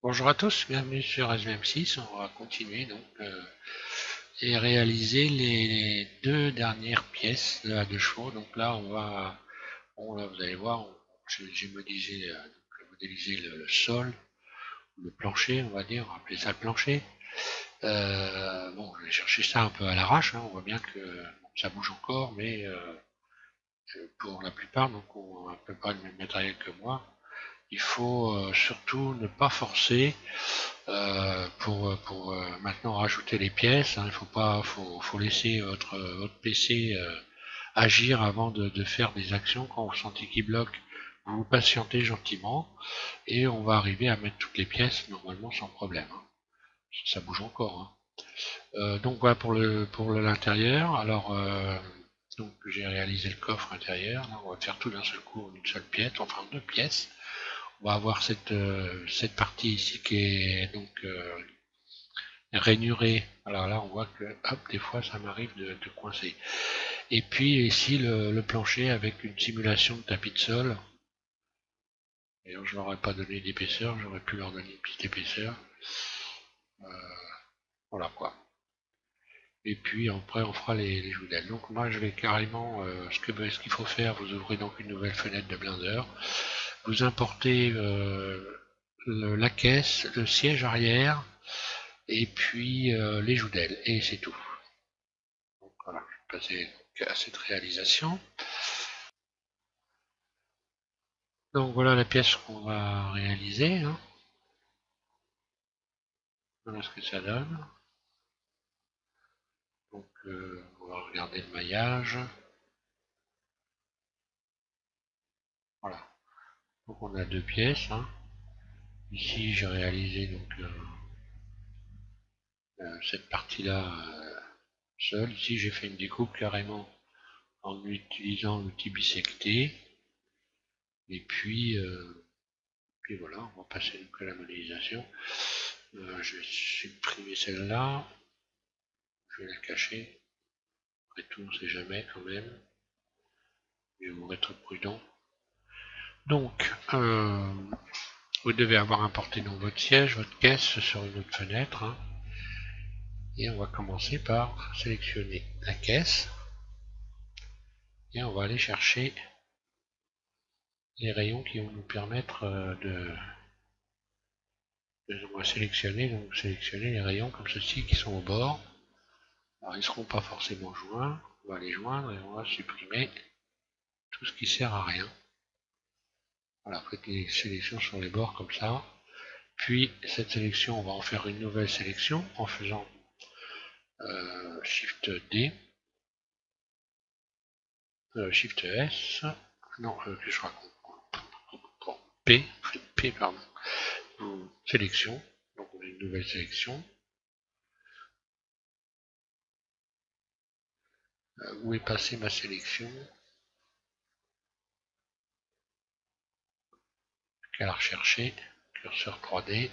Bonjour à tous, bienvenue sur SVM6. On va continuer et réaliser les deux dernières pièces de la deux chevaux. Donc là, là vous allez voir, j'ai modélisé le sol, le plancher, on va dire, on va appeler ça le plancher. Bon, je vais chercher ça un peu à l'arrache. On voit bien que ça bouge encore, mais pour la plupart, donc on n'a à peu près le même matériel que moi. Il faut surtout ne pas forcer pour maintenant rajouter les pièces. Il faut laisser votre PC agir avant de faire des actions. Quand vous sentez qu'il bloque, vous patientez gentiment et on va arriver à mettre toutes les pièces normalement sans problème. Ça bouge encore. Donc voilà pour l'intérieur. Alors donc j'ai réalisé le coffre intérieur. Là, on va faire tout d'un seul coup une seule pièce, enfin deux pièces. On va avoir cette partie ici qui est donc rainuré. Alors là, on voit que, hop, des fois, ça m'arrive de coincer. Et puis ici, le plancher avec une simulation de tapis de sol. Et je leur ai pas donné d'épaisseur, j'aurais pu leur donner une petite épaisseur. Voilà quoi. Et puis après, on fera les joutels. Donc moi, je vais carrément, ce qu'il faut faire, vous ouvrez donc une nouvelle fenêtre de Blender. Vous importez la caisse, le siège arrière, et puis les joutels. Et c'est tout. Donc voilà, je vais passer à cette réalisation. Donc voilà la pièce qu'on va réaliser. Voilà ce que ça donne. Donc on va regarder le maillage. Voilà. Donc on a deux pièces. Ici j'ai réalisé donc cette partie-là seule. Ici j'ai fait une découpe carrément en utilisant l'outil bissecté. Et puis voilà, on va passer donc à la modélisation. Je vais supprimer celle-là. Je vais la cacher. Après tout, on ne sait jamais quand même. Je vais être prudent. Donc, vous devez avoir importé dans votre siège, votre caisse sur une autre fenêtre. Et on va commencer par sélectionner la caisse. Et on va aller chercher les rayons qui vont nous permettre on va sélectionner les rayons comme ceci qui sont au bord. Alors ils ne seront pas forcément joints. On va les joindre et on va supprimer tout ce qui sert à rien. Voilà, faites les sélections sur les bords comme ça. Puis cette sélection, on va en faire une nouvelle sélection en faisant Shift D, Shift S, non, que je raconte, P, P pardon, sélection, donc on a une nouvelle sélection. Où est passée ma sélection? Qu'à la rechercher, curseur 3D,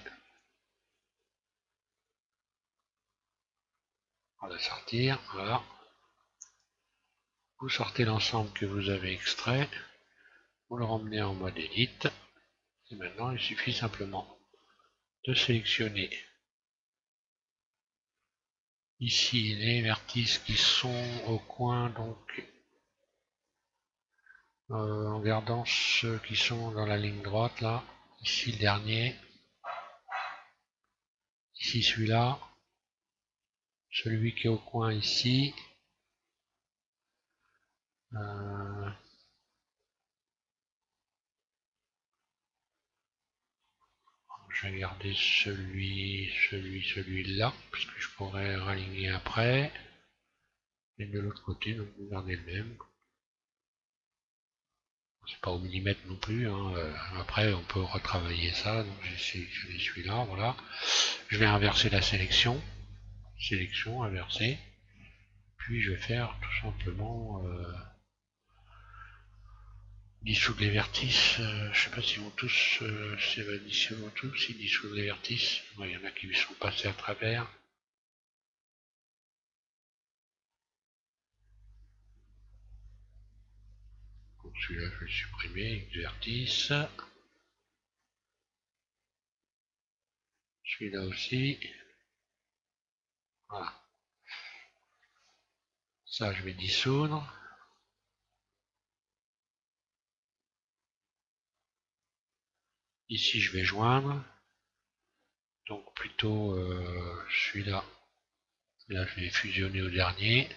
on va la sortir, voilà. Vous sortez l'ensemble que vous avez extrait, vous le ramenez en mode Edit, et maintenant il suffit simplement de sélectionner ici les vertices qui sont au coin, donc en gardant ceux qui sont dans la ligne droite là, ici le dernier, ici celui-là, celui qui est au coin ici, euh, je vais garder celui-là, parce que je pourrais raligner après, et de l'autre côté, donc vous gardez le même. C'est pas au millimètre non plus, après on peut retravailler ça, donc j'ai sélectionné celui-là, voilà. Je vais inverser la sélection, inverser, puis je vais faire tout simplement dissoudre les vertices. Je sais pas s'ils vont tous, s'ils dissoudent les vertices. Il y en a qui lui sont passés à travers. Donc celui-là je vais le supprimer, vertice. Celui-là aussi. Voilà. Ça, je vais dissoudre. Ici, je vais joindre. Donc plutôt celui-là. Là, je vais fusionner au dernier.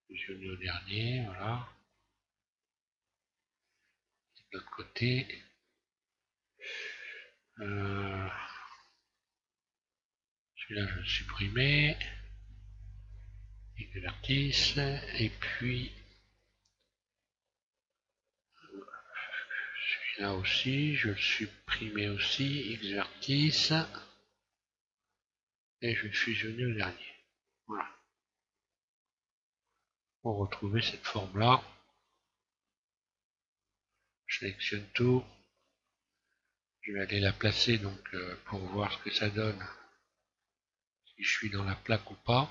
Fusionner au dernier, voilà. De l'autre côté. Celui-là, je vais le supprimer. Exertice. Et puis, celui-là aussi, je vais le supprimer aussi. Exertice. Et je vais fusionner au dernier. Voilà. Pour retrouver cette forme-là. Je sélectionne tout. Je vais aller la placer donc pour voir ce que ça donne. Si je suis dans la plaque ou pas.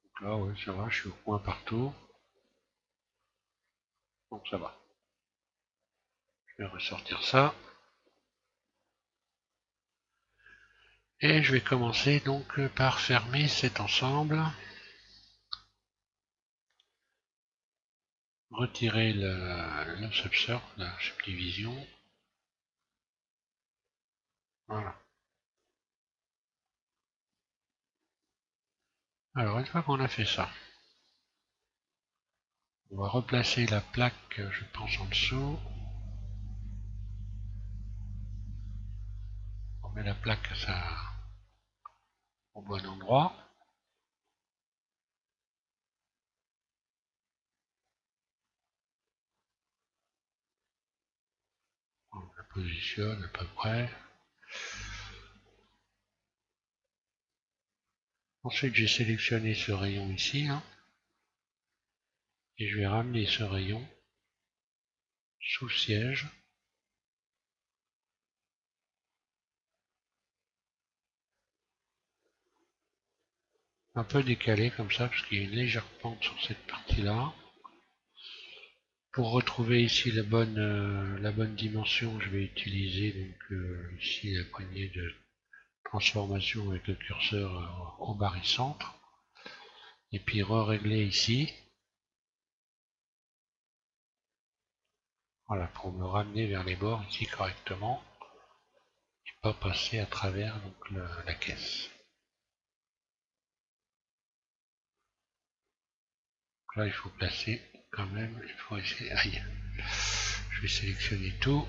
Donc là, ouais, ça va, je suis au point partout. Donc ça va. Je vais ressortir ça. Et je vais commencer donc par fermer cet ensemble. Retirer le subsort, la subdivision. Voilà. Alors une fois qu'on a fait ça, on va replacer la plaque, je pense, en dessous. On met la plaque au bon endroit. On la positionne à peu près. Ensuite, j'ai sélectionné ce rayon ici, hein, et je vais ramener ce rayon sous le siège. Un peu décalé comme ça, parce qu'il y a une légère pente sur cette partie-là. Pour retrouver ici la bonne dimension, je vais utiliser donc ici la poignée de transformation avec le curseur au barycentre. Et puis re-régler ici. Voilà, pour me ramener vers les bords ici correctement. Et pas passer à travers donc la caisse. Donc là, il faut placer quand même, il faut essayer. Aïe. Je vais sélectionner tout.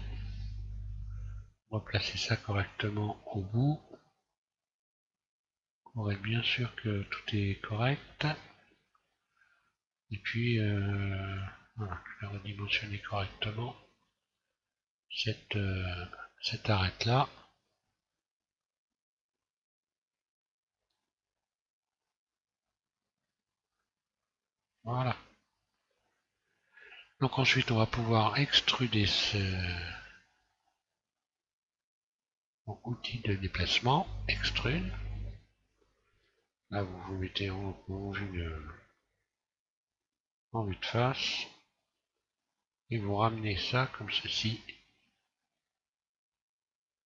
Replacer ça correctement au bout. Pour être bien sûr que tout est correct. Et puis, voilà, je vais redimensionner correctement cette arête-là. Voilà. Donc ensuite, on va pouvoir extruder ce outil de déplacement. Extrude. Là, vous vous mettez en vue de face. Et vous ramenez ça comme ceci.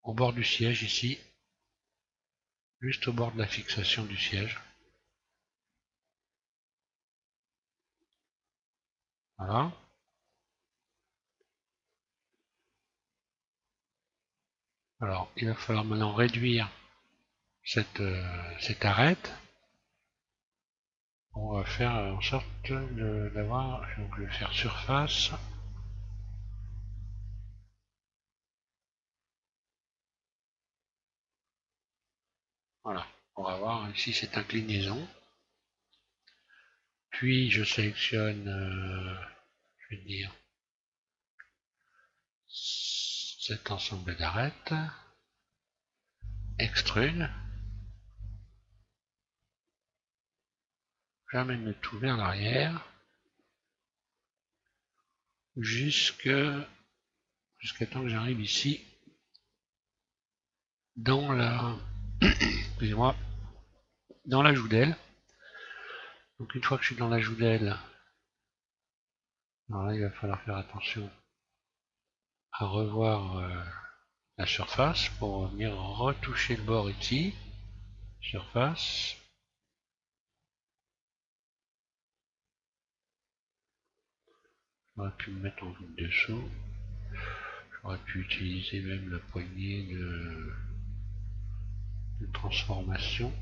Au bord du siège ici. Juste au bord de la fixation du siège. Voilà. Alors, il va falloir maintenant réduire cette arête. On va faire en sorte d'avoir, donc je vais faire surface. Voilà, on va voir ici cette inclinaison. Puis je sélectionne, je vais dire, cet ensemble d'arêtes. Extrude. J'amène le tout vers l'arrière. Jusqu'à temps que j'arrive ici dans la excusez-moi, dans la joue d'aile. Donc une fois que je suis dans la joue d'aile, Alors là, il va falloir faire attention à revoir la surface pour venir retoucher le bord ici. Surface. J'aurais pu me mettre en vue dessous. J'aurais pu utiliser même la poignée de transformation.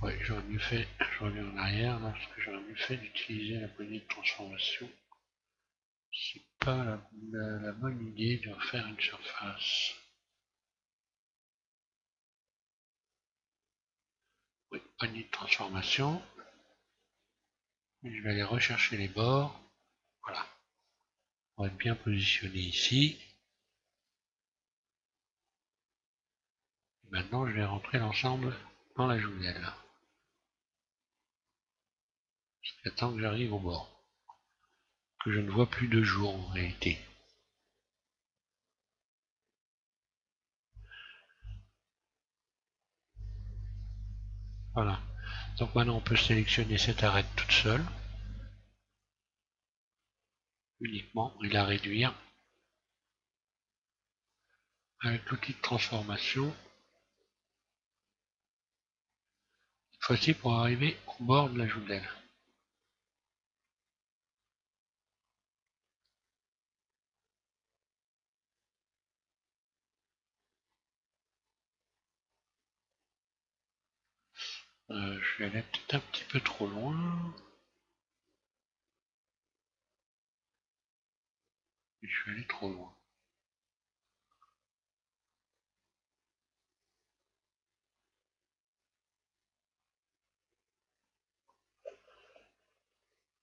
Ouais, j'aurais mieux fait, je reviens en arrière là, parce que j'aurais mieux fait d'utiliser la poignée de transformation. C'est pas la bonne idée de refaire une surface. Oui, poignée de transformation. Je vais aller rechercher les bords. Voilà. On va être bien positionné ici. Et maintenant, je vais rentrer l'ensemble dans la journelle. Jusqu'à temps que j'arrive au bord. Que je ne vois plus de jour en réalité. Voilà. Donc maintenant, on peut sélectionner cette arête toute seule. Uniquement, et la réduire avec l'outil de transformation. Cette fois-ci pour arriver au bord de la journelle. Je vais aller peut-être un petit peu trop loin. Et je suis allé trop loin.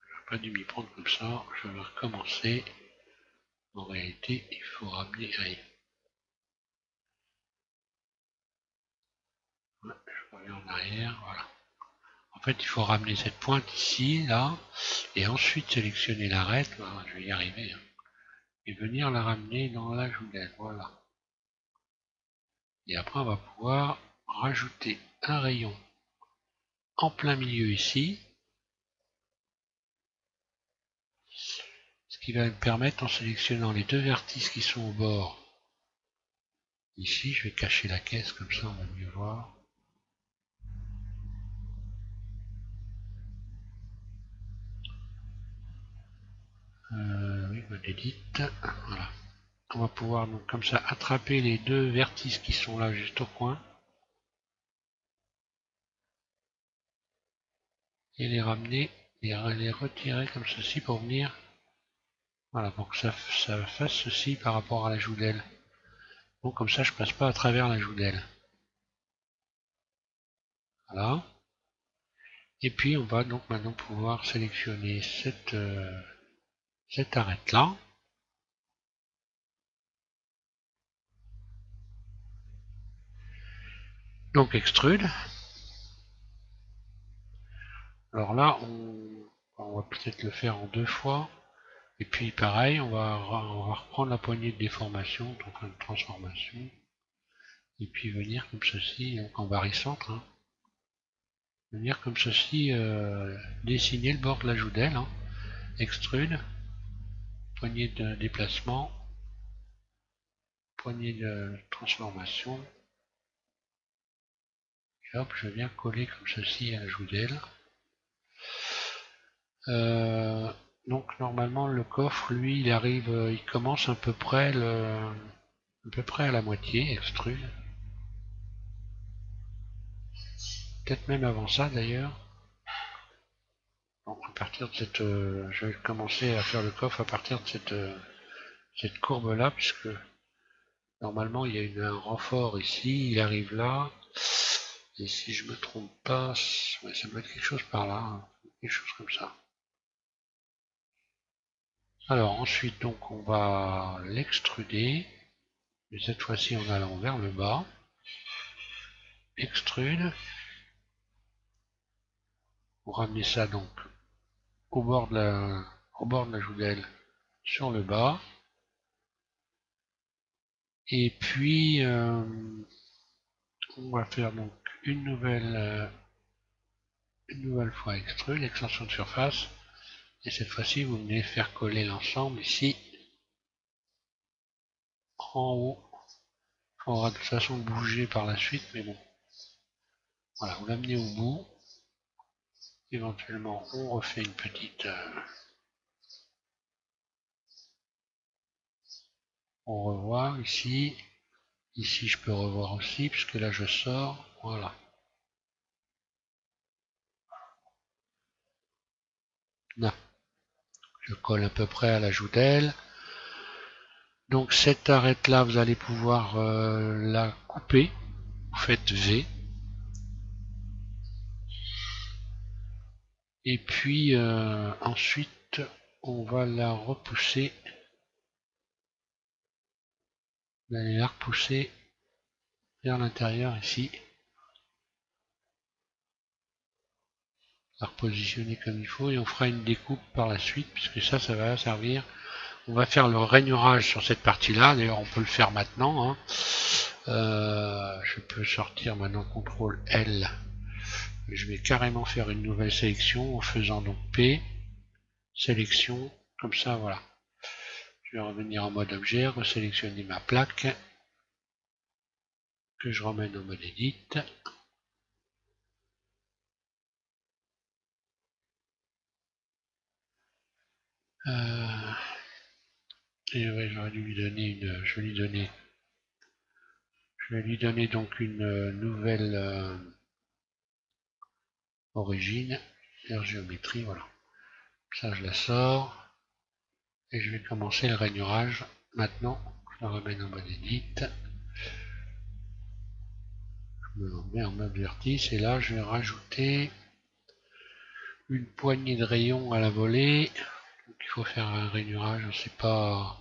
J'aurais pas dû m'y prendre comme ça. Je vais recommencer. En réalité, il faut ramener. Allez. Ouais, je reviens en arrière. Voilà. En fait, il faut ramener cette pointe ici, là, et ensuite sélectionner l'arête. Voilà, je vais y arriver. Hein, et venir la ramener dans la journelle. Voilà. Et après, on va pouvoir rajouter un rayon en plein milieu ici. Ce qui va me permettre, en sélectionnant les deux vertices qui sont au bord, ici, je vais cacher la caisse, comme ça on va mieux voir. Oui, bonne édite. Voilà. On va pouvoir donc comme ça attraper les deux vertices qui sont là juste au coin et les ramener et les retirer comme ceci pour venir, voilà, pour que ça fasse ceci par rapport à la joudelle. Donc comme ça je passe pas à travers la joudelle. Voilà. Et puis on va donc maintenant pouvoir sélectionner cette arête là. Donc extrude. Alors là, on va peut-être le faire en deux fois. Et puis pareil, on va reprendre la poignée de déformation, donc une transformation. Et puis venir comme ceci, donc en barycentre. Hein, venir comme ceci, dessiner le bord de la joudelle. Hein, extrude, poignée de déplacement, poignée de transformation. Et hop, je viens coller comme ceci à la joudelle. Donc normalement le coffre, lui, il arrive, il commence à peu près à la moitié, extrude. Peut-être même avant ça d'ailleurs. Donc à partir de cette, je vais commencer à faire le coffre à partir de cette courbe là, puisque normalement il y a un renfort ici, il arrive là. Et si je me trompe pas, ouais, ça doit être quelque chose par là, hein, quelque chose comme ça. Alors ensuite donc on va l'extruder, mais cette fois-ci en allant vers le bas. Extrude. Pour ramener ça donc au bord de la joudelle sur le bas. Et puis on va faire donc une nouvelle fois extrude, extension de surface. Et cette fois-ci, vous venez faire coller l'ensemble ici, en haut. Il faudra de toute façon bouger par la suite, mais bon. Voilà, vous l'amenez au bout. Éventuellement, on refait une petite... on revoit ici. Ici, je peux revoir aussi, puisque là, je sors. Voilà. Là, je colle à peu près à la joutelle. Donc, cette arête-là, vous allez pouvoir la couper. Vous faites V. Et puis, ensuite, on va la repousser. Vous allez la repousser vers l'intérieur ici. La repositionner comme il faut et on fera une découpe par la suite puisque ça va servir. On va faire le rainurage sur cette partie-là. D'ailleurs, on peut le faire maintenant. Hein. Je peux sortir maintenant CTRL L. Je vais carrément faire une nouvelle sélection en faisant donc P, sélection, comme ça, voilà. Je vais revenir en mode objet, resélectionner ma plaque, que je ramène en mode edit. Et ouais, j'aurais dû lui donner une. Je vais lui donner donc une nouvelle origine, géométrie, voilà. Ça, je la sors. Et je vais commencer le rainurage. Maintenant, je la remets en mode edit. Je me remets en mode vertice. Et là, je vais rajouter une poignée de rayons à la volée. Donc, il faut faire un rainurage. C'est pas.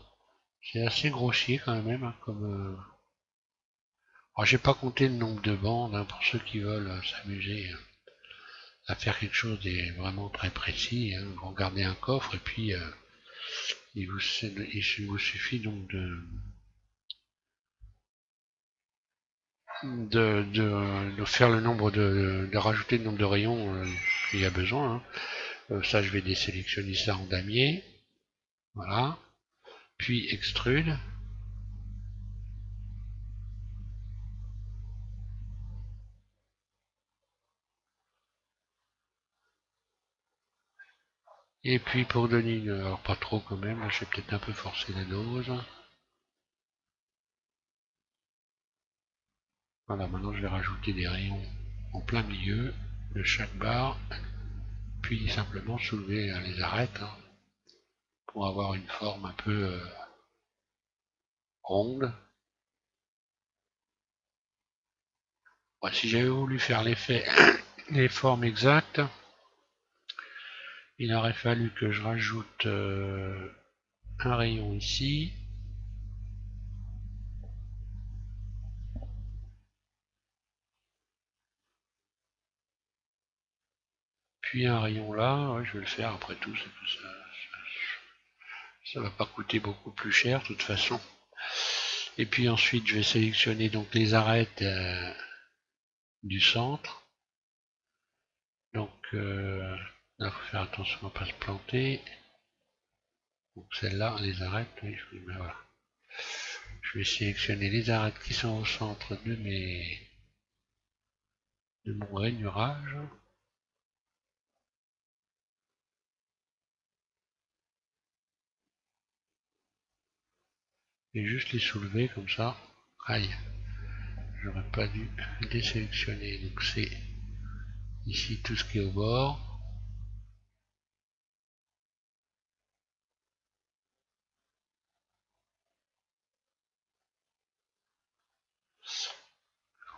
C'est assez grossier quand même. Hein, comme. Alors, j'ai pas compté le nombre de bandes hein, pour ceux qui veulent s'amuser à faire quelque chose de vraiment très précis. Hein. Vous regardez un coffre et puis il vous suffit donc de faire le nombre de rajouter le nombre de rayons qu'il y a besoin. Hein. Ça, je vais désélectionner ça en damier. Voilà. Puis extrude. Et puis pour donner une... Alors pas trop quand même, là, je vais peut-être un peu forcer la dose. Voilà, maintenant je vais rajouter des rayons en plein milieu de chaque barre. Puis simplement soulever les arêtes hein, pour avoir une forme un peu ronde. Ouais, si j'avais voulu faire l'effet, les formes exactes, il aurait fallu que je rajoute un rayon ici. Puis un rayon là, ouais, je vais le faire après tout, ça va pas coûter beaucoup plus cher de toute façon. Et puis ensuite je vais sélectionner donc les arêtes du centre. Donc là il faut faire attention à ne pas se planter. Donc celle-là, les arêtes, oui, voilà. Je vais sélectionner les arêtes qui sont au centre de mon rainurage. Et juste les soulever comme ça. Aïe, j'aurais pas dû désélectionner. Donc c'est ici tout ce qui est au bord.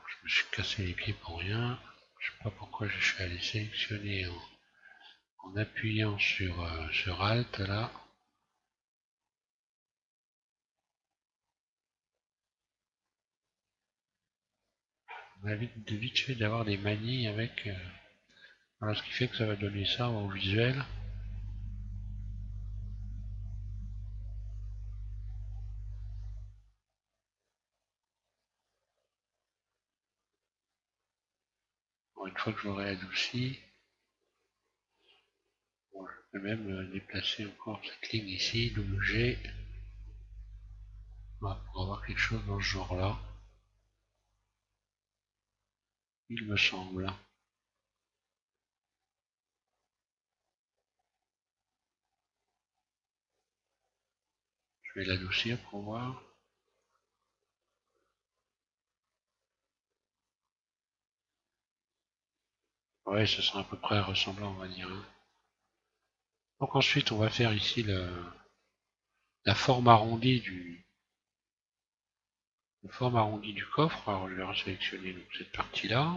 Je me suis cassé les pieds pour rien. Je sais pas pourquoi je suis allé sélectionner en appuyant sur Alt là. On a vite fait d'avoir des manies avec. Voilà ce qui fait que ça va donner ça au visuel. Bon, une fois que je l'aurai adouci, bon, Je vais même déplacer encore cette ligne ici, WG, pour avoir quelque chose dans ce genre-là, il me semble. Je vais l'adoucir pour voir. Ouais, ce sera à peu près ressemblant, on va dire. Donc ensuite, on va faire ici la forme arrondie du coffre. Alors je vais resélectionner donc cette partie-là.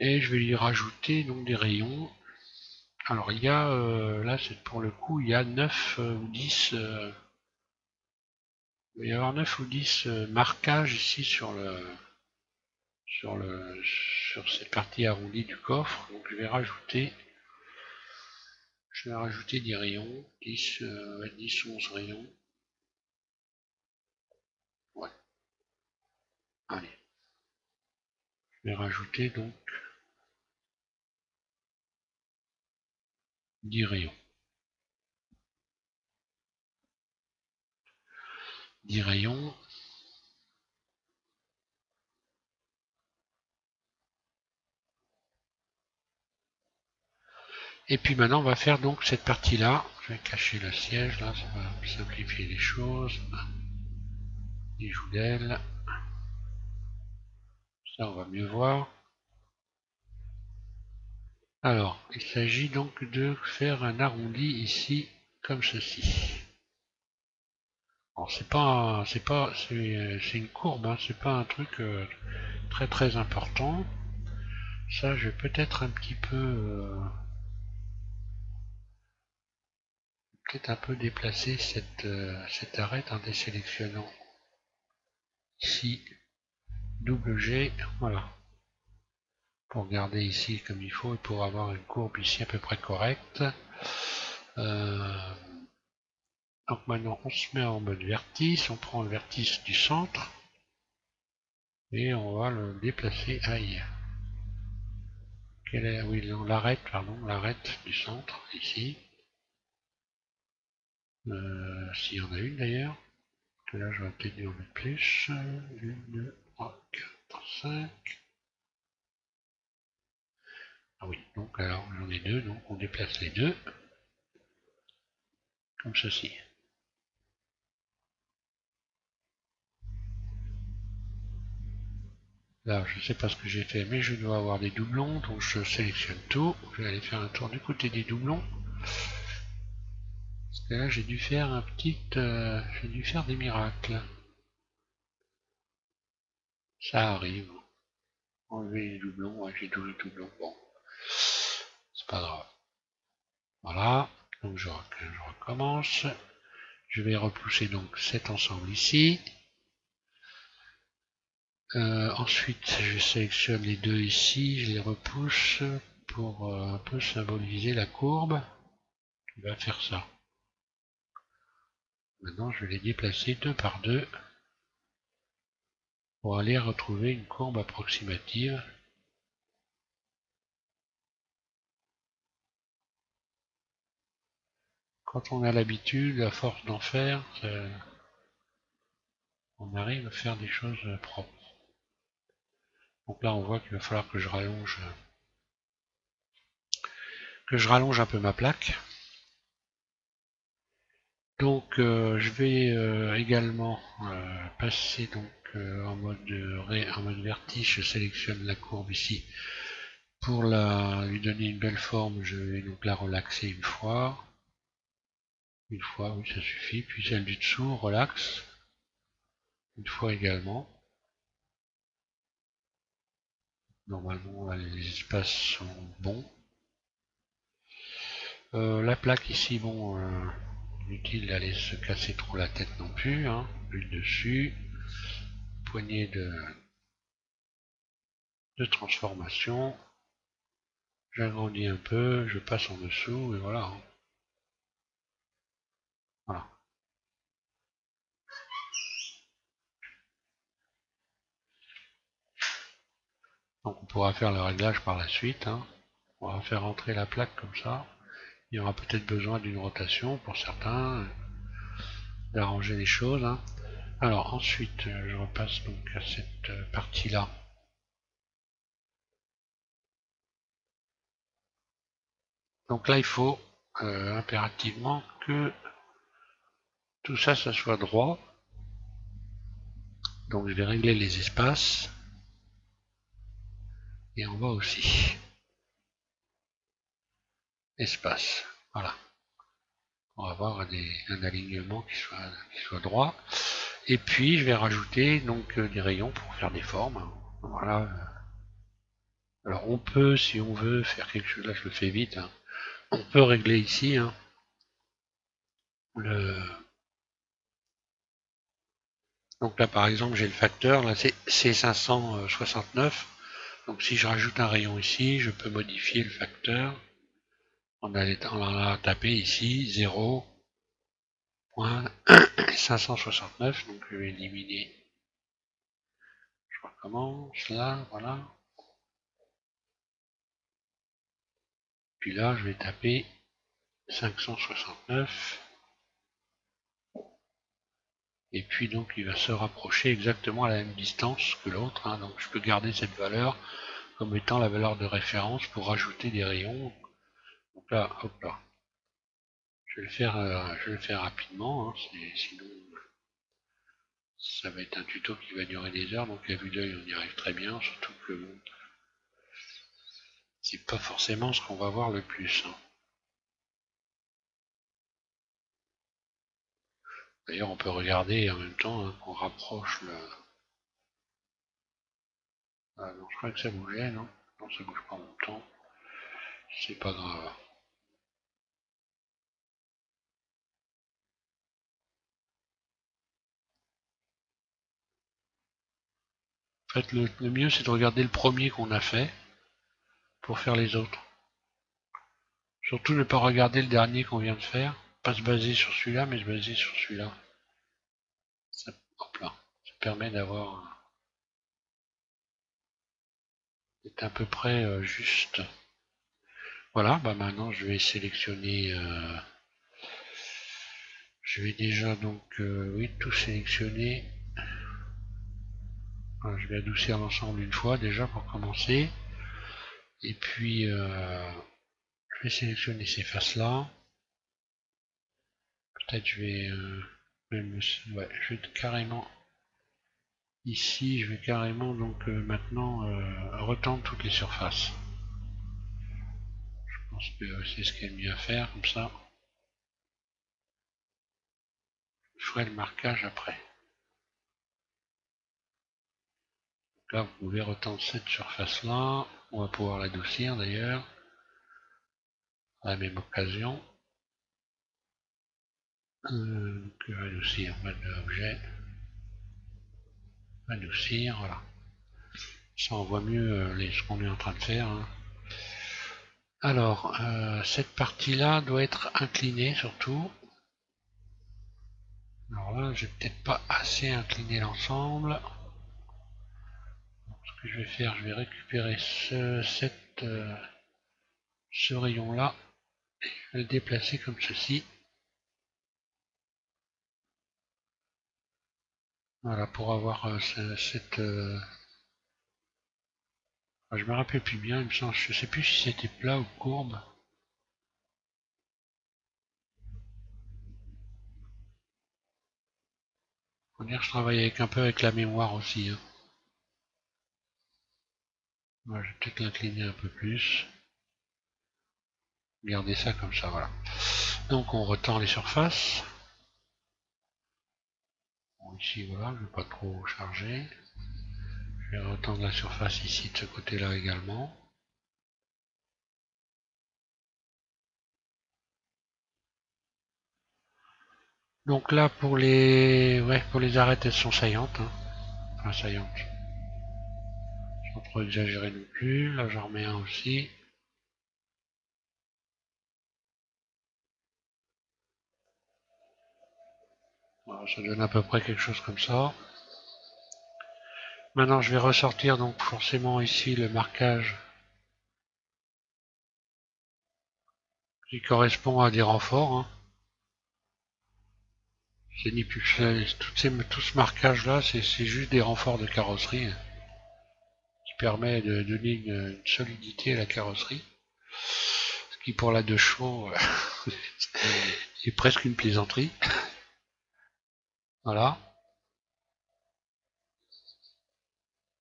Et je vais lui rajouter donc des rayons. Alors il y a, là c'est pour le coup, il y a 9 ou 10, il va y avoir 9 ou 10 marquages ici sur cette partie arrondie du coffre. Donc je vais rajouter des rayons, 10, 10 11 rayons. Ouais, allez. Je vais rajouter donc 10 rayons. 10 rayons. Et puis maintenant on va faire donc cette partie là. Je vais cacher le siège là, ça va simplifier les choses. Les joues d'aile. Ça on va mieux voir. Alors, il s'agit donc de faire un arrondi ici, comme ceci. Alors c'est une courbe, hein, c'est pas un truc très très important. Ça, je vais peut-être un peu déplacer cette arête en désélectionnant ici double G, voilà, pour garder ici comme il faut et pour avoir une courbe ici à peu près correcte. Donc maintenant on se met en mode vertice, on prend le vertice du centre et on va le déplacer ailleurs. Oui, l'arête, pardon, l'arête du centre, ici. S'il y en a une d'ailleurs. Que là, je vais peut-être en mettre plus. 1, 2, 3, 4, 5. Ah oui, donc alors j'en ai deux, donc on déplace les deux. Comme ceci. Là, je ne sais pas ce que j'ai fait, mais je dois avoir des doublons, donc je sélectionne tout. Je vais aller faire un tour du côté des doublons. Parce que là, j'ai dû faire j'ai dû faire des miracles. Ça arrive. Enlever les doublons, ouais, j'ai tous les doublons. Bon, c'est pas grave. Voilà, donc je recommence. Je vais repousser donc cet ensemble ici. Ensuite, je sélectionne les deux ici, je les repousse pour un peu symboliser la courbe qui va faire ça. Maintenant, je vais les déplacer deux par deux pour aller retrouver une courbe approximative. Quand on a l'habitude, à force d'en faire, on arrive à faire des choses propres. Donc là, on voit qu'il va falloir que je rallonge un peu ma plaque. Donc je vais également passer donc en mode vertige. Je sélectionne la courbe ici pour lui donner une belle forme. Je vais donc la relaxer une fois, oui, ça suffit. Puis celle du dessous, relaxe une fois également. Normalement là, les espaces sont bons. La plaque ici, bon, inutile d'aller se casser trop la tête non plus, hein. L'huile dessus, poignée de transformation. J'agrandis un peu, je passe en dessous et voilà. Voilà. Donc on pourra faire le réglage par la suite, hein. On va faire entrer la plaque comme ça. Il y aura peut-être besoin d'une rotation pour certains, d'arranger les choses, hein. Alors ensuite, je repasse donc à cette partie-là. Donc là, il faut impérativement que tout ça, ça soit droit. Donc je vais régler les espaces. Et en bas aussi. Espace. Voilà. On va avoir un alignement qui soit droit. Et puis je vais rajouter donc des rayons pour faire des formes. Voilà. Alors on peut, si on veut, faire quelque chose. Là je le fais vite, hein. On peut régler ici, hein, le... Donc là par exemple j'ai le facteur, là c'est 569. Donc si je rajoute un rayon ici, je peux modifier le facteur. On a tapé ici 0.569. Donc je vais éliminer. Je recommence là, voilà. Puis là je vais taper 569. Et puis donc il va se rapprocher exactement à la même distance que l'autre, hein. Donc je peux garder cette valeur comme étant la valeur de référence pour rajouter des rayons. Donc là, hop là. Je vais le faire rapidement, hein, sinon ça va être un tuto qui va durer des heures, donc à vue d'œil on y arrive très bien, surtout que bon, c'est pas forcément ce qu'on va voir le plus, hein. D'ailleurs on peut regarder en même temps, hein, qu'on rapproche le... Ah non, je crois que ça bougeait, non? Non, ça bouge pas en même temps. C'est pas grave. En fait, le mieux c'est de regarder le premier qu'on a fait pour faire les autres. Surtout ne pas regarder le dernier qu'on vient de faire. Pas se baser sur celui-là, mais se baser sur celui-là. Hop là. Ça permet d'avoir... d'être à peu près juste. Voilà, bah maintenant je vais sélectionner... je vais déjà donc... oui, tout sélectionner. Voilà, je vais adoucir l'ensemble une fois déjà pour commencer. Et puis... je vais sélectionner ces faces-là. Peut-être je vais... ouais, je vais carrément... Ici, je vais carrément donc maintenant retendre toutes les surfaces. Je pense que c'est ce qu'il y a de mieux à faire, comme ça. Je ferai le marquage après. Donc là, vous pouvez retendre cette surface-là. On va pouvoir l'adoucir d'ailleurs. À la même occasion. Adoucir, mode objet. Adoucir, voilà. Ça, on voit mieux ce qu'on est en train de faire, hein. Alors, cette partie-là doit être inclinée surtout. Alors là, j'ai peut-être pas assez incliné l'ensemble. Ce que je vais faire, je vais récupérer ce rayon-là, je vais le déplacer comme ceci. Voilà, pour avoir cette... je me rappelle plus bien, il me semble, je sais plus si c'était plat ou courbe. Faut dire que je travaille avec un peu avec la mémoire aussi, hein. Voilà, je vais peut-être l'incliner un peu plus. Garder ça comme ça, voilà. Donc on retend les surfaces. Bon, ici, voilà, je ne vais pas trop charger. Je vais retendre la surface ici de ce côté-là également. Donc là pour les arêtes, elles sont saillantes, hein. Enfin saillantes. Sans trop exagérer non plus. Là j'en remets un aussi. Voilà, ça donne à peu près quelque chose comme ça. Maintenant je vais ressortir donc forcément ici le marquage qui correspond à des renforts. Hein. C'est ni plus tout ce marquage là, c'est juste des renforts de carrosserie hein, qui permet de donner une solidité à la carrosserie. Ce qui pour la 2 chevaux est presque une plaisanterie. Voilà.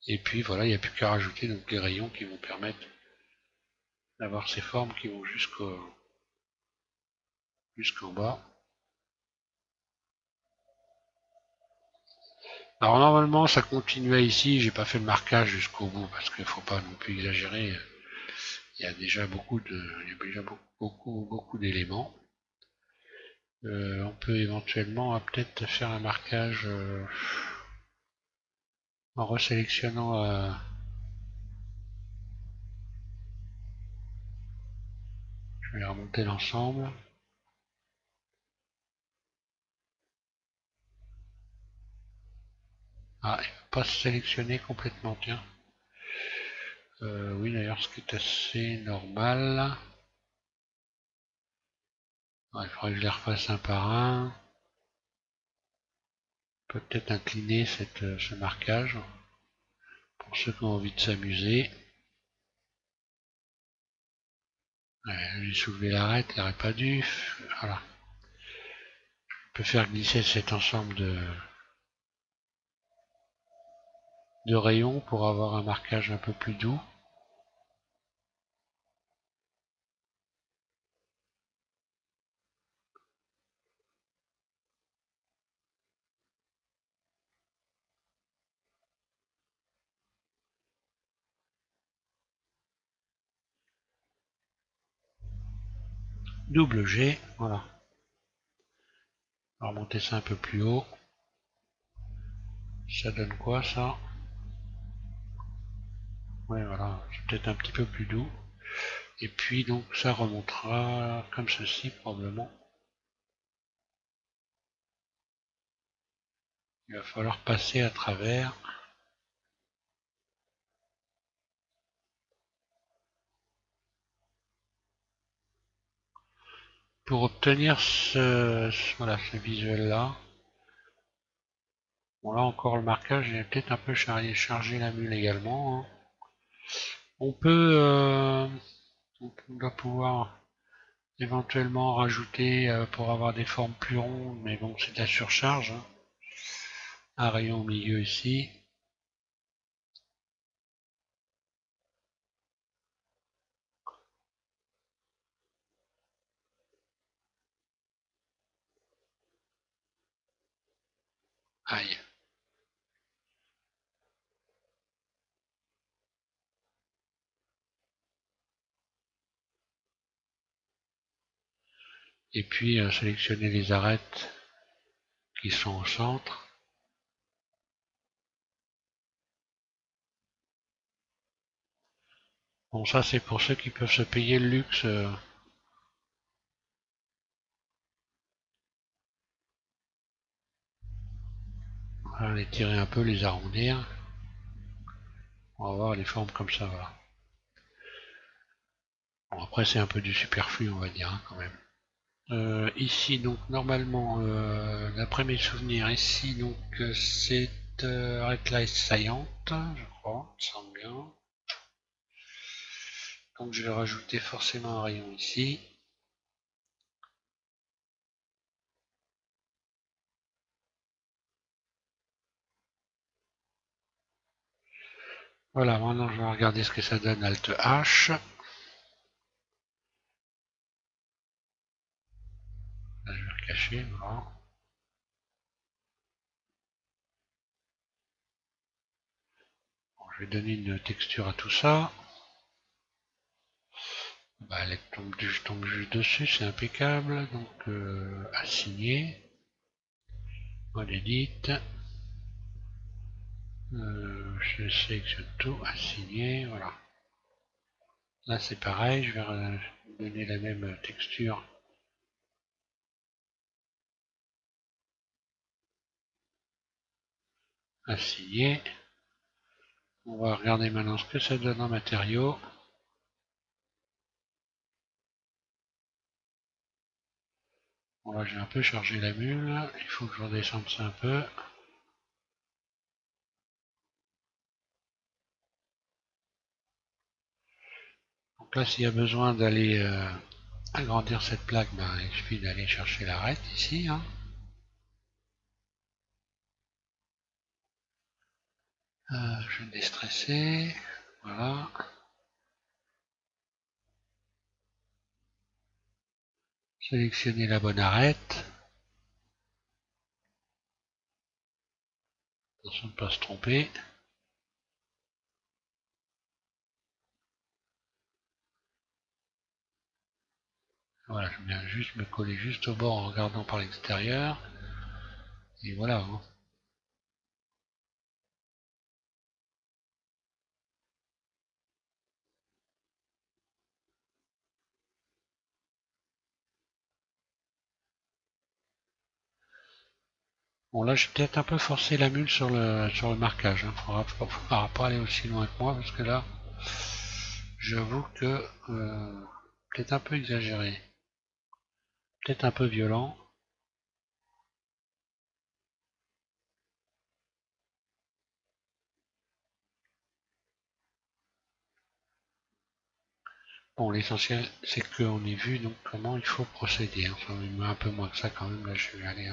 Et puis voilà, il n'y a plus qu'à rajouter donc les rayons qui vont permettre d'avoir ces formes qui vont jusqu'en bas. Alors normalement ça continuait ici, j'ai pas fait le marquage jusqu'au bout parce qu'il faut pas non plus exagérer. Il y a déjà beaucoup d'éléments. On peut éventuellement peut-être faire un marquage en resélectionnant je vais remonter l'ensemble. Ah, il ne va pas se sélectionner complètement, tiens. Oui, d'ailleurs, ce qui est assez normal. Ouais, il faudrait que je les refasse un par un. Peut-être incliner ce marquage pour ceux qui ont envie de s'amuser. Ouais, j'ai soulevé l'arête, il n'aurait pas dû. Voilà. Je peux faire glisser cet ensemble de rayons pour avoir un marquage un peu plus doux. Double G, voilà. On va remonter ça un peu plus haut. Ça donne quoi ça? Ouais, voilà, c'est peut-être un petit peu plus doux. Et puis donc ça remontera comme ceci probablement. Il va falloir passer à travers pour obtenir voilà, ce visuel là. Bon là encore le marquage, j'ai peut-être un peu chargé la mule également. Hein. On peut, on doit pouvoir éventuellement rajouter pour avoir des formes plus rondes, mais bon c'est de la surcharge. Hein. Un rayon au milieu ici. Aïe. Et puis sélectionner les arêtes qui sont au centre. Bon ça c'est pour ceux qui peuvent se payer le luxe. On va les tirer un peu, les arrondir. On va avoir les formes comme ça, voilà. Bon, après, c'est un peu du superflu, on va dire, hein, quand même. Ici, donc, normalement, d'après mes souvenirs, ici, donc, c'est Red Light saillante, je crois, ça semble bien. Donc, je vais rajouter forcément un rayon ici. Voilà, maintenant, je vais regarder ce que ça donne, Alt H. Là, je vais recacher, voilà. Bon, je vais donner une texture à tout ça. Bah, elle tombe juste dessus, c'est impeccable. Donc, assigner. On édite. Je sélectionne tout, assigner, voilà. Là, c'est pareil, je vais donner la même texture. Assigner. On va regarder maintenant ce que ça donne en matériaux. Bon là j'ai un peu chargé la mule, il faut que je redescende ça un peu. Donc là s'il y a besoin d'aller agrandir cette plaque, ben, il suffit d'aller chercher l'arête ici. Hein. Je vais déstresser, voilà. Sélectionner la bonne arête. Attention de ne pas se tromper. Voilà, je viens juste me coller juste au bord en regardant par l'extérieur. Et voilà. Hein. Bon là j'ai peut-être un peu forcé la mule sur le marquage. Hein. Faudra pas aller aussi loin que moi parce que là, j'avoue que peut-être un peu exagéré. Peut-être un peu violent. Bon, l'essentiel, c'est qu'on ait vu donc comment il faut procéder. Hein. Enfin, il met un peu moins que ça quand même. Là, je vais aller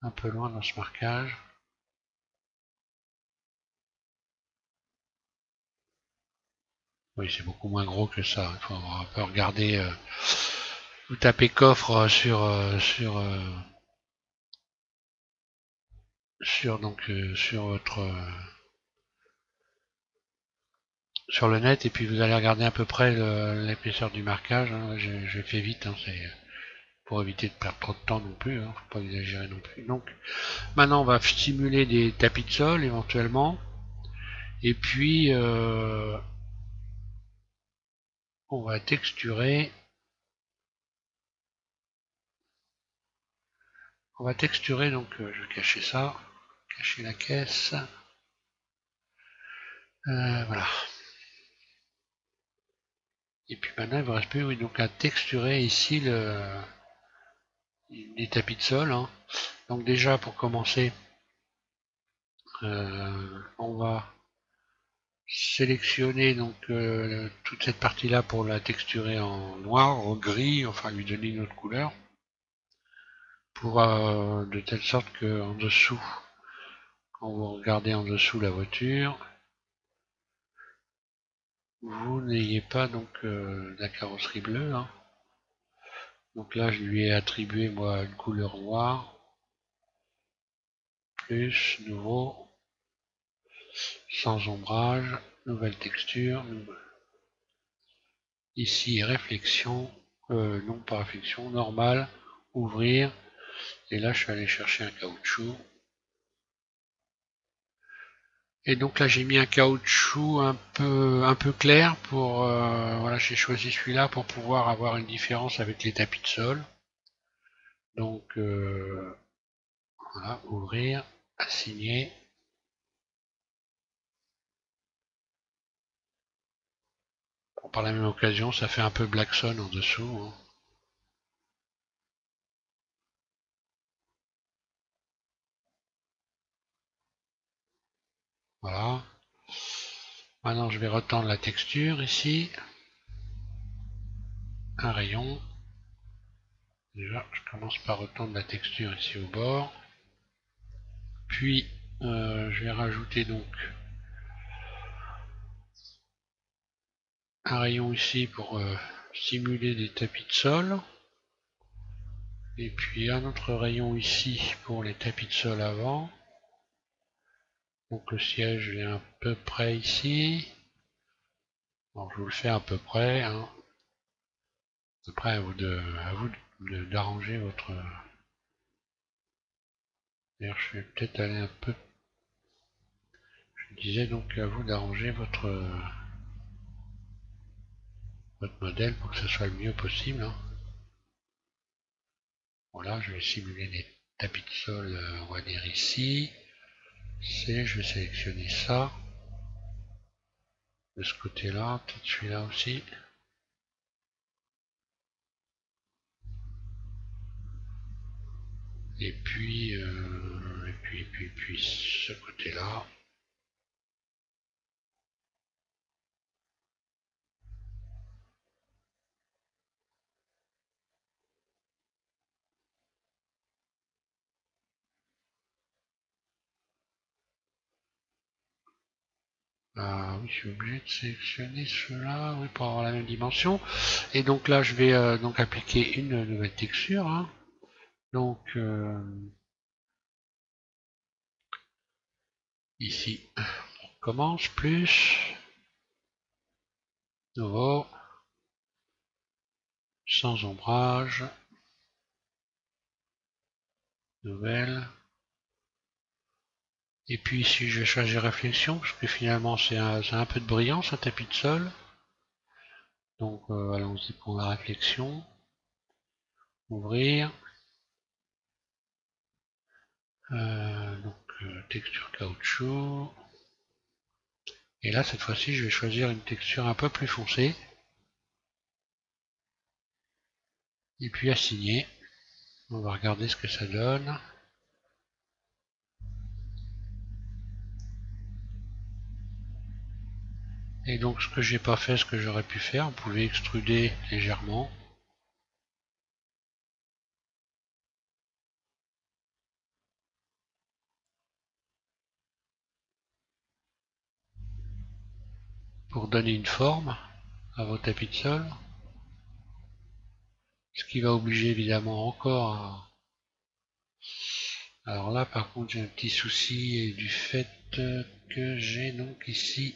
un peu loin dans ce marquage. Oui, c'est beaucoup moins gros que ça. Il faut un peu regarder. Vous tapez coffre sur votre sur le net et puis vous allez regarder à peu près l'épaisseur du marquage. Hein. J'ai fait vite. Hein, c'est pour éviter de perdre trop de temps non plus. Hein, faut pas exagérer non plus. Donc maintenant, on va simuler des tapis de sol éventuellement. Et puis, on va texturer. On va texturer, donc je vais cacher ça. Cacher la caisse. Voilà. Et puis maintenant, il ne reste plus oui, donc à texturer ici les tapis de sol. Hein. Donc déjà, pour commencer, on va sélectionner donc toute cette partie-là pour la texturer en noir, en gris, enfin lui donner une autre couleur. Pour de telle sorte que en dessous, quand vous regardez en dessous la voiture, vous n'ayez pas donc la carrosserie bleue. Hein. Donc là, je lui ai attribué moi une couleur noire, plus, nouveau, sans ombrage, nouvelle texture, ici réflexion, non pas réflexion, normal, ouvrir, et là je suis allé chercher un caoutchouc. Et donc là j'ai mis un caoutchouc un peu clair pour voilà, j'ai choisi celui-là pour pouvoir avoir une différence avec les tapis de sol. Donc voilà, ouvrir, assigner. Bon, par la même occasion, ça fait un peu Blackson en dessous. Hein. Voilà. Maintenant, je vais retendre la texture ici. Un rayon. Déjà, je commence par retendre la texture ici au bord. Puis, je vais rajouter donc un rayon ici pour simuler des tapis de sol. Et puis un autre rayon ici pour les tapis de sol avant. Donc le siège est à peu près ici. Bon, je vous le fais à peu près. Hein. Après, à vous d'arranger votre... D'ailleurs, je vais peut-être aller un peu... Je disais donc à vous d'arranger votre modèle pour que ce soit le mieux possible. Hein. Voilà, je vais simuler des tapis de sol, on va dire ici. Je vais sélectionner ça. De ce côté-là, peut-être celui-là aussi. Et puis, ce côté-là. Ah oui, je suis obligé de sélectionner cela, oui, pour avoir la même dimension. Et donc là, je vais donc appliquer une nouvelle texture, hein. Donc ici, on commence plus, nouveau, sans ombrage, nouvelle. Et puis ici, je vais choisir réflexion, parce que finalement, c'est un peu de brillance, un tapis de sol. Donc allons-y pour la réflexion. Ouvrir. Texture caoutchouc. Et là, cette fois-ci, je vais choisir une texture un peu plus foncée. Et puis assigner. On va regarder ce que ça donne. Et donc ce que j'ai pas fait, ce que j'aurais pu faire, vous pouvez extruder légèrement. Pour donner une forme à vos tapis de sol. Ce qui va obliger évidemment encore à... Alors là par contre j'ai un petit souci du fait que j'ai donc ici...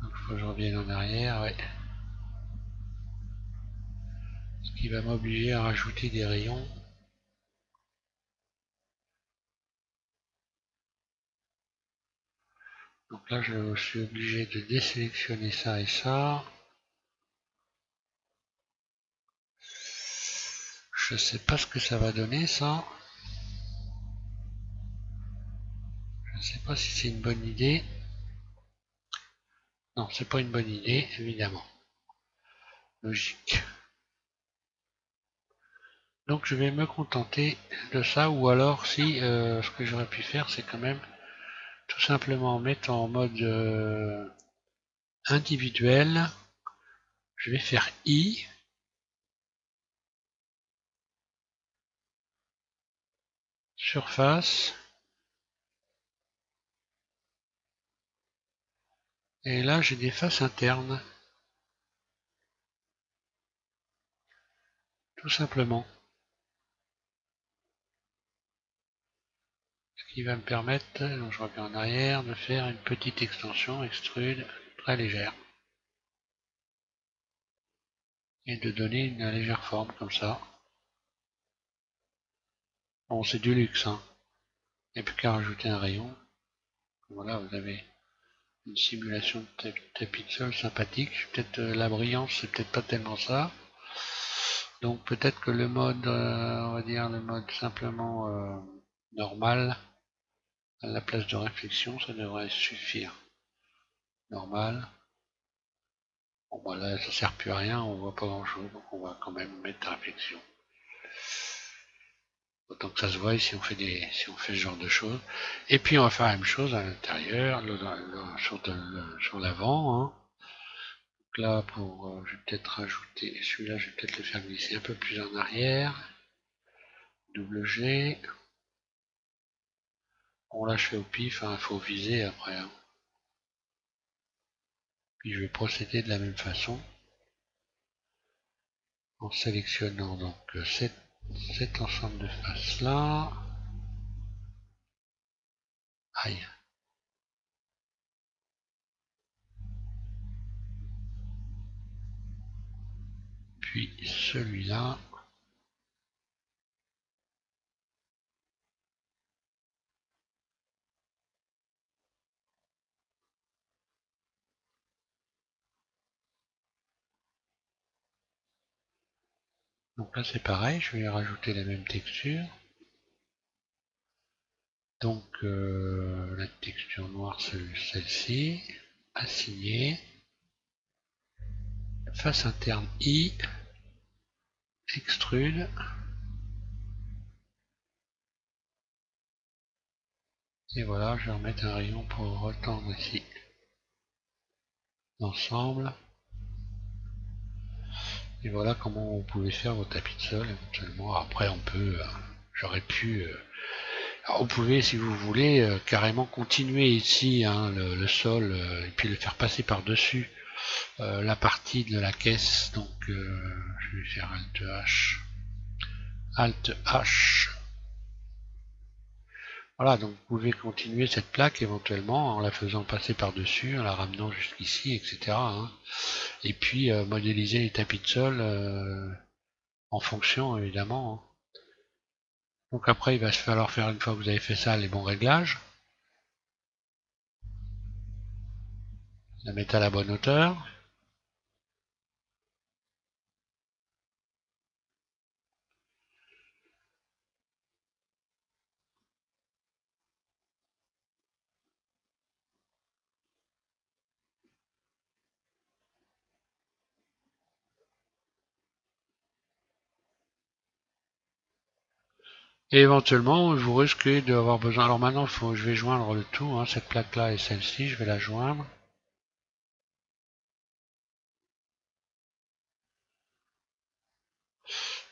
Donc il faut que je revienne en arrière, ouais. Ce qui va m'obliger à rajouter des rayons. Donc là je suis obligé de désélectionner ça et ça. Je sais pas ce que ça va donner ça. Je ne sais pas si c'est une bonne idée. Non, c'est pas une bonne idée, évidemment. Logique. Donc je vais me contenter de ça, ou alors si ce que j'aurais pu faire, c'est quand même tout simplement mettre en mode individuel. Je vais faire I. Surface. Et là, j'ai des faces internes. Tout simplement. Ce qui va me permettre, donc je reviens en arrière, de faire une petite extension extrude très légère. Et de donner une légère forme comme ça. Bon, c'est du luxe, hein. Il n'y a plus qu'à rajouter un rayon. Voilà, vous avez une simulation de tapis de sol sympathique. Peut-être la brillance, c'est peut-être pas tellement ça. Donc peut-être que le mode, on va dire le mode simplement normal, à la place de réflexion, ça devrait suffire. Normal. Bon bah là, ça sert plus à rien, on voit pas grand-chose, donc on va quand même mettre réflexion. Autant que ça se voit si on fait si on fait ce genre de choses. Et puis on va faire la même chose à l'intérieur, sur l'avant, hein. Donc là, je vais peut-être rajouter celui-là, je vais peut-être le faire glisser un peu plus en arrière. Double G. Bon là, je fais au pif, il faut viser après, hein. Puis je vais procéder de la même façon en sélectionnant donc cet ensemble de faces là. Aïe. Puis celui-là. Donc là c'est pareil, je vais rajouter la même texture. Donc la texture noire, celle-ci, assigner, face interne I, extrude. Et voilà, je vais remettre un rayon pour retendre ici l'ensemble. Et voilà comment vous pouvez faire vos tapis de sol éventuellement. Après on peut, j'aurais pu, alors vous pouvez si vous voulez carrément continuer ici hein, le sol et puis le faire passer par dessus la partie de la caisse. Donc je vais faire Alt H, Alt H. Voilà, donc vous pouvez continuer cette plaque éventuellement en la faisant passer par dessus, en la ramenant jusqu'ici, etc. hein. Et puis modéliser les tapis de sol en fonction évidemment. hein. Donc après il va falloir faire, une fois que vous avez fait ça, les bons réglages. La mettre à la bonne hauteur. Et éventuellement, vous risquez d'avoir besoin. Alors maintenant, je vais joindre le tout. hein, cette plaque-là et celle-ci, je vais la joindre.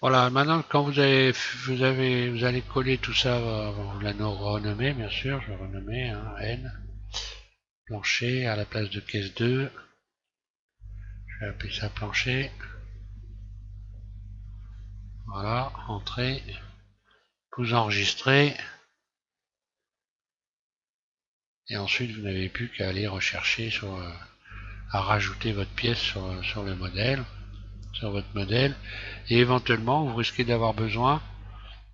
Voilà, maintenant quand vous allez coller tout ça, vous la renommer bien sûr, je vais renommer hein, N, plancher à la place de caisse 2, je vais appeler ça plancher, voilà, entrée, vous enregistrez, et ensuite vous n'avez plus qu'à aller rechercher à rajouter votre pièce sur le modèle, sur votre modèle, et éventuellement vous risquez d'avoir besoin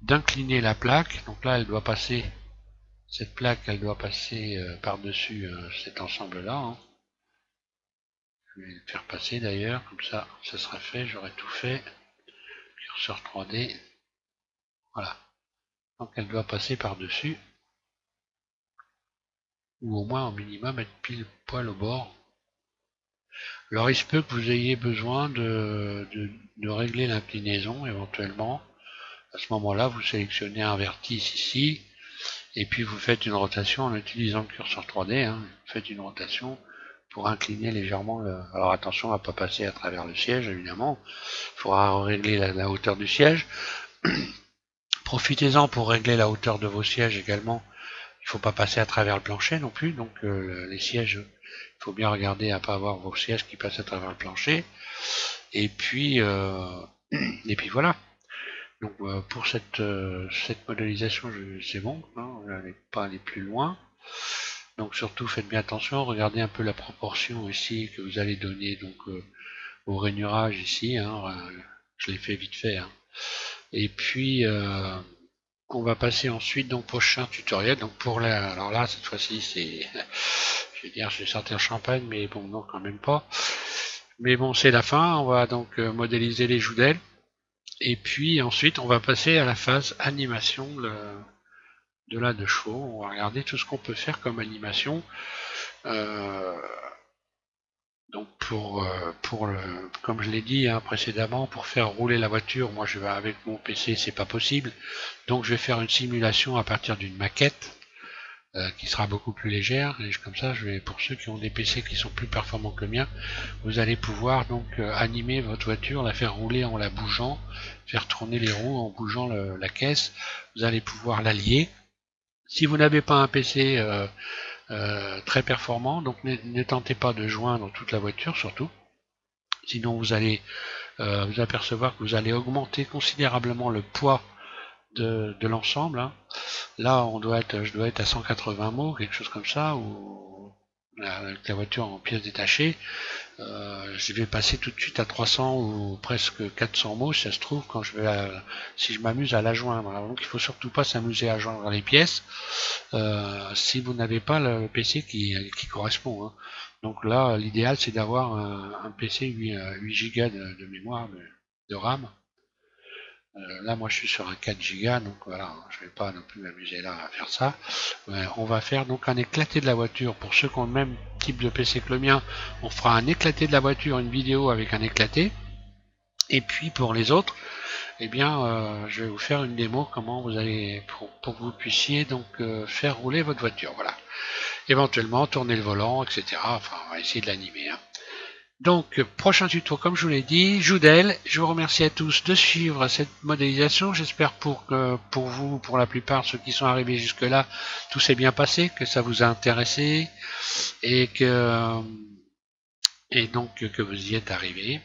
d'incliner la plaque, donc là elle doit passer. Cette plaque, elle doit passer par-dessus cet ensemble-là. Hein. Je vais le faire passer d'ailleurs, comme ça, ça sera fait, j'aurai tout fait. Curseur 3D. Voilà. Donc elle doit passer par-dessus, ou au moins au minimum être pile poil au bord. Alors il se peut que vous ayez besoin de régler l'inclinaison éventuellement. À ce moment-là, vous sélectionnez un vertice ici, et puis vous faites une rotation en utilisant le curseur 3D. Hein. Vous faites une rotation pour incliner légèrement le... Alors attention, on ne va pas passer à travers le siège, évidemment. Il faudra régler la hauteur du siège. Profitez-en pour régler la hauteur de vos sièges également. Il ne faut pas passer à travers le plancher non plus. Donc les sièges, il faut bien regarder à ne pas avoir vos sièges qui passent à travers le plancher. Et puis voilà. Donc pour cette modélisation, c'est bon. Hein, vous n'allez pas aller plus loin. Donc surtout faites bien attention, regardez un peu la proportion ici que vous allez donner donc au rainurage ici, hein, je l'ai fait vite fait. Hein. Et puis on va passer ensuite donc prochain tutoriel. Donc alors là cette fois-ci c'est, je vais dire, je vais sortir champagne, mais bon non quand même pas. Mais bon c'est la fin. On va donc modéliser les joues d'aile. Et puis ensuite on va passer à la phase animation de la de chevaux. On va regarder tout ce qu'on peut faire comme animation. Donc comme je l'ai dit hein, précédemment, pour faire rouler la voiture, moi je vais avec mon PC, c'est pas possible. Donc je vais faire une simulation à partir d'une maquette qui sera beaucoup plus légère. Et comme ça, pour ceux qui ont des PC qui sont plus performants que le mien, vous allez pouvoir donc animer votre voiture, la faire rouler en la bougeant, faire tourner les roues en bougeant la caisse. Vous allez pouvoir l'allier. Si vous n'avez pas un PC très performant, donc ne tentez pas de joindre toute la voiture surtout, sinon vous allez vous apercevoir que vous allez augmenter considérablement le poids de l'ensemble. Hein. Là je dois être à 180 mots, quelque chose comme ça, ou avec la voiture en pièces détachées. Je vais passer tout de suite à 300 ou presque 400 mots si ça se trouve quand si je m'amuse à la joindre. Alors, donc il faut surtout pas s'amuser à joindre les pièces si vous n'avez pas le PC qui correspond. Hein. Donc là l'idéal c'est d'avoir un PC 8 Go de mémoire de RAM. Là moi je suis sur un 4 Go, donc voilà, je vais pas non plus m'amuser là à faire ça. On va faire donc un éclaté de la voiture. Pour ceux qui ont le même type de PC que le mien, on fera un éclaté de la voiture, une vidéo avec un éclaté. Et puis pour les autres, eh bien, je vais vous faire une démo comment vous allez pour que vous puissiez donc faire rouler votre voiture. Voilà. Éventuellement tourner le volant, etc. Enfin, on va essayer de l'animer, hein. Donc, prochain tuto, comme je vous l'ai dit, Joudel. Je vous remercie à tous de suivre cette modélisation. J'espère pour vous, pour la plupart, ceux qui sont arrivés jusque-là, tout s'est bien passé, que ça vous a intéressé et donc que vous y êtes arrivés.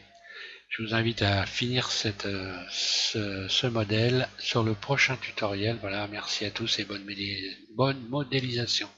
Je vous invite à finir ce modèle sur le prochain tutoriel. Voilà, merci à tous et bonne modélisation.